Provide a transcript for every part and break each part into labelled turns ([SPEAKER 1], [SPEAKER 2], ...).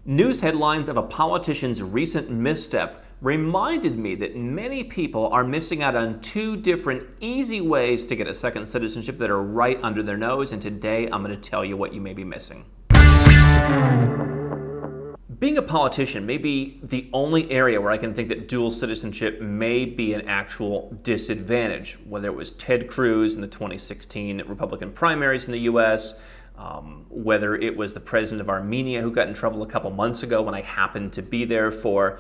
[SPEAKER 1] News headlines of a politician's recent misstep reminded me that many people are missing out on two different easy ways to get a second citizenship that are right under their nose, and today I'm going to tell you what you may be missing. Being a politician may be the only area where I can think that dual citizenship may be an actual disadvantage, whether it was Ted Cruz in the 2016 Republican primaries in the US, whether it was the president of Armenia who got in trouble a couple months ago when I happened to be there for,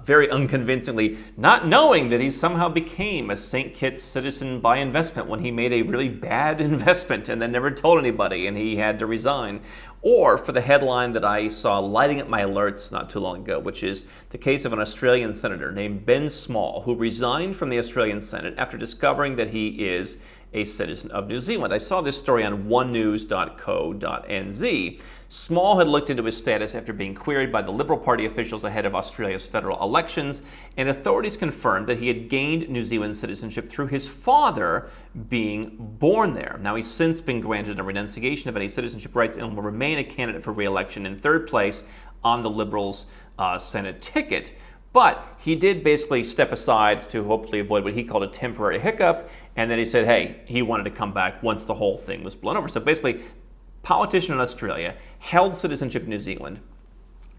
[SPEAKER 1] very unconvincingly, not knowing that he somehow became a St. Kitts citizen by investment when he made a really bad investment and then never told anybody and he had to resign. Or for the headline that I saw lighting up my alerts not too long ago, which is the case of an Australian senator named Ben Small, who resigned from the Australian Senate after discovering that he is a citizen of New Zealand. I saw this story on onenews.co.nz. Small had looked into his status after being queried by the Liberal Party officials ahead of Australia's federal elections, and authorities confirmed that he had gained New Zealand citizenship through his father being born there. Now, he's since been granted a renunciation of any citizenship rights and will remain a candidate for re-election in third place on the Liberals' Senate ticket. But he did basically step aside to hopefully avoid what he called a temporary hiccup, and then he said, hey, he wanted to come back once the whole thing was blown over. So basically, politician in Australia held citizenship in New Zealand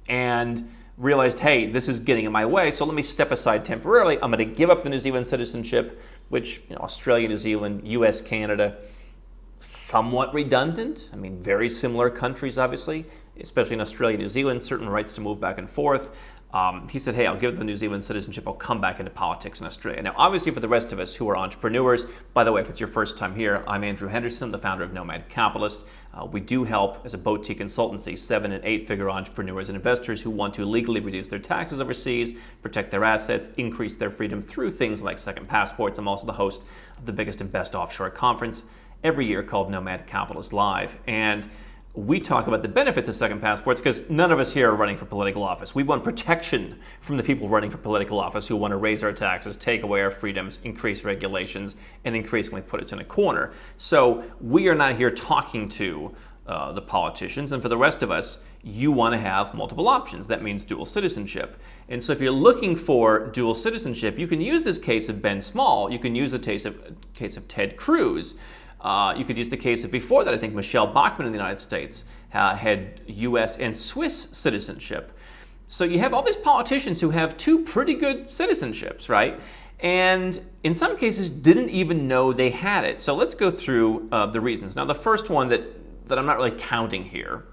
[SPEAKER 1] and realized, hey, this is getting in my way, so let me step aside temporarily. I'm going to give up the New Zealand citizenship, which, Australia, New Zealand, US, Canada, somewhat redundant. I mean, very similar countries, obviously, especially in Australia, New Zealand, certain rights to move back and forth. He said, hey, I'll give the New Zealand citizenship. I'll come back into politics in Australia. Now, obviously, for the rest of us who are entrepreneurs, by the way, if it's your first time here, I'm Andrew Henderson, the founder of Nomad Capitalist. We do help as a boutique consultancy 7- and 8-figure entrepreneurs and investors who want to legally reduce their taxes overseas, protect their assets, increase their freedom through things like second passports. I'm also the host of the biggest and best offshore conference every year called Nomad Capitalist Live. And we talk about the benefits of second passports because none of us here are running for political office. We want protection from the people running for political office who want to raise our taxes, take away our freedoms, increase regulations, and increasingly put us in a corner. So we are not here talking to the politicians. And for the rest of us, you want to have multiple options. That means dual citizenship. And so if you're looking for dual citizenship, you can use this case of Ben Small. You can use the case of Ted Cruz. You could use the case of before that, I think Michelle Bachmann in the United States had U.S. and Swiss citizenship. So you have all these politicians who have two pretty good citizenships, right? And in some cases didn't even know they had it. So let's go through the reasons. Now, the first one that I'm not really counting here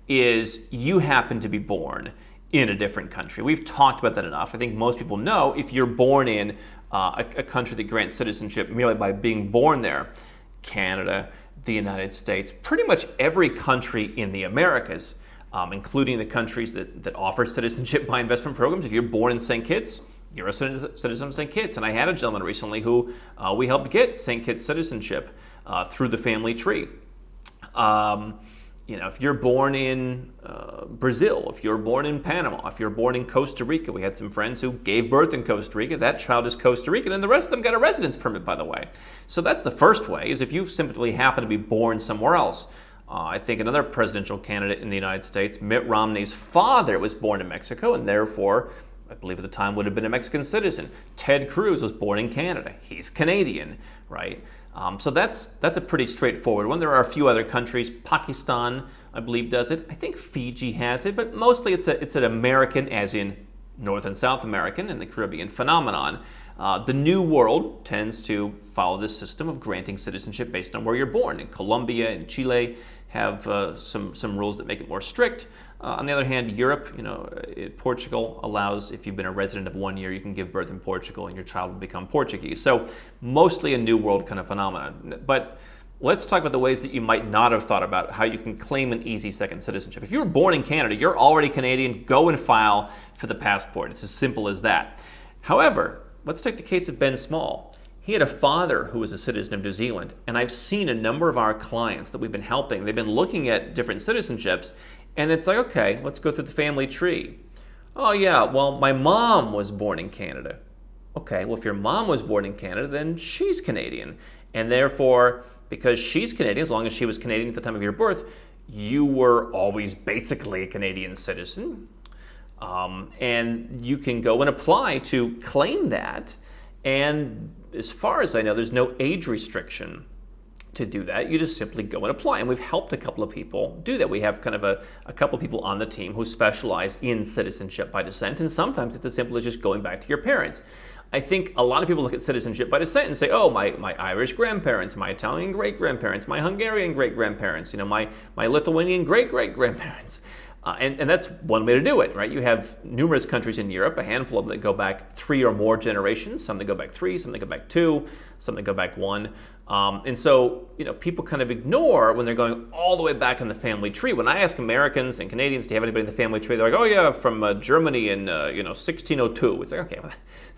[SPEAKER 1] is you happen to be born in a different country. We've talked about that enough. I think most people know if you're born in a country that grants citizenship merely by being born there, Canada, the United States, pretty much every country in the Americas, including the countries that offer citizenship by investment programs. If you're born in St. Kitts, you're a citizen of St. Kitts. And I had a gentleman recently who we helped get St. Kitts citizenship through the family tree. If you're born in Brazil, if you're born in Panama, if you're born in Costa Rica, we had some friends who gave birth in Costa Rica. That child is Costa Rican, and the rest of them got a residence permit, by the way. So that's the first way, is if you simply happen to be born somewhere else. I think another presidential candidate in the United States, Mitt Romney's father, was born in Mexico, and therefore, I believe at the time, would have been a Mexican citizen. Ted Cruz was born in Canada. He's Canadian, right? So that's a pretty straightforward one. There are a few other countries. Pakistan, I believe, does it. I think Fiji has it, but mostly it's an American, as in North and South American and the Caribbean phenomenon. The New World tends to follow this system of granting citizenship based on where you're born. In Colombia and Chile have some rules that make it more strict. On the other hand, Europe, Portugal allows, if you've been a resident of 1 year, you can give birth in Portugal and your child will become Portuguese. So mostly a New World kind of phenomenon. But let's talk about the ways that you might not have thought about how you can claim an easy second citizenship. If you were born in Canada, you're already Canadian, go and file for the passport. It's as simple as that. However, let's take the case of Ben Small. He had a father who was a citizen of New Zealand, and I've seen a number of our clients that we've been helping. They've been looking at different citizenships, and it's like, okay, let's go through the family tree. Oh yeah, well, my mom was born in Canada. Okay, well, if your mom was born in Canada, then she's Canadian. And therefore, because she's Canadian, as long as she was Canadian at the time of your birth, you were always basically a Canadian citizen, and you can go and apply to claim that. And as far as I know, there's no age restriction to do that. You just simply go and apply. And we've helped a couple of people do that. We have kind of a couple of people on the team who specialize in citizenship by descent. And sometimes it's as simple as just going back to your parents. I think a lot of people look at citizenship by descent and say, oh, my Irish grandparents, my Italian great-grandparents, my Hungarian great-grandparents, my Lithuanian great-great-grandparents. And that's one way to do it, right? You have numerous countries in Europe, a handful of them that go back 3 or more generations, some that go back 3, some that go back 2, some that go back 1. And so, people kind of ignore when they're going all the way back in the family tree. When I ask Americans and Canadians, do you have anybody in the family tree? They're like, oh yeah, from Germany in 1602. It's like, okay, well,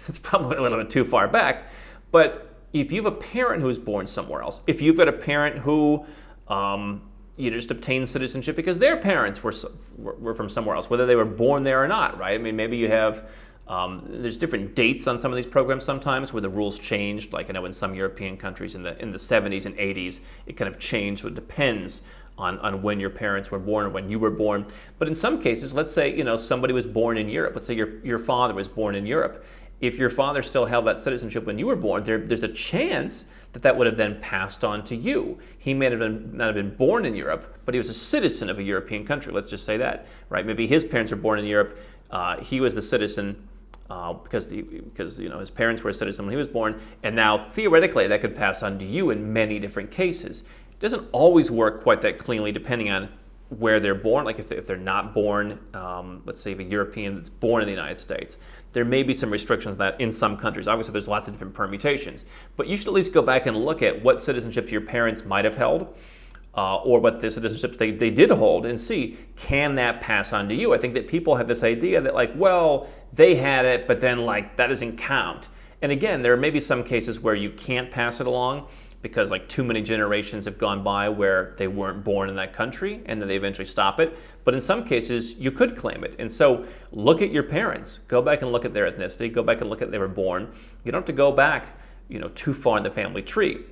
[SPEAKER 1] that's probably a little bit too far back. But if you have a parent who was born somewhere else, if you've got a parent who just obtained citizenship because their parents were from somewhere else, whether they were born there or not, right? I mean, maybe you have, there's different dates on some of these programs sometimes where the rules changed. Like I know in some European countries in the 70s and 80s, it kind of changed. So it depends on when your parents were born or when you were born. But in some cases, let's say, somebody was born in Europe. Let's say your father was born in Europe. If your father still held that citizenship when you were born, there's a chance that would have then passed on to you. He may not have been born in Europe, but he was a citizen of a European country. Let's just say that, right? Maybe his parents were born in Europe. He was the citizen because his parents were a citizen when he was born, and now theoretically that could pass on to you in many different cases. It doesn't always work quite that cleanly depending on where they're born. Like if they're not born, let's say if a European that's born in the United States, there may be some restrictions that in some countries. Obviously, there's lots of different permutations. But you should at least go back and look at what citizenships your parents might have held, or what the citizenships they did hold, and see, can that pass on to you? I think that people have this idea that they had it, but then that doesn't count. And again, there may be some cases where you can't pass it along because too many generations have gone by where they weren't born in that country and then they eventually stop it. But in some cases, you could claim it. And so look at your parents. Go back and look at their ethnicity. Go back and look at they were born. You don't have to go back too far in the family tree.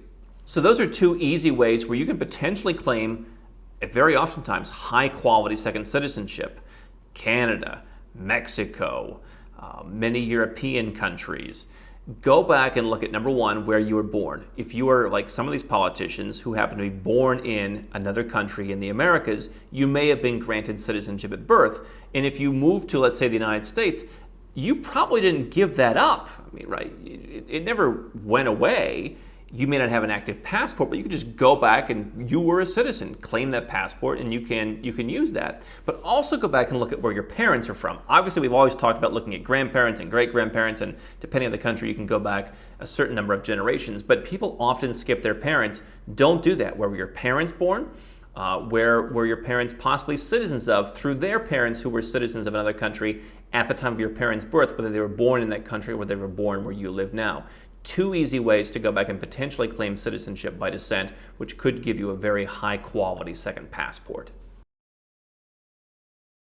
[SPEAKER 1] So those are 2 easy ways where you can potentially claim very oftentimes high quality second citizenship. Canada, Mexico, many European countries. Go back and look at, number 1, where you were born. If you are like some of these politicians who happen to be born in another country in the Americas, you may have been granted citizenship at birth. And if you move to, let's say, the United States, you probably didn't give that up. I mean, right? It never went away. You may not have an active passport, but you can just go back and you were a citizen, claim that passport, and you can use that. But also go back and look at where your parents are from. Obviously, we've always talked about looking at grandparents and great-grandparents, and depending on the country, you can go back a certain number of generations. But people often skip their parents. Don't do that. Where were your parents born? Where were your parents possibly citizens of through their parents who were citizens of another country at the time of your parents' birth, whether they were born in that country or whether they were born where you live now. 2 easy ways to go back and potentially claim citizenship by descent, which could give you a very high quality second passport.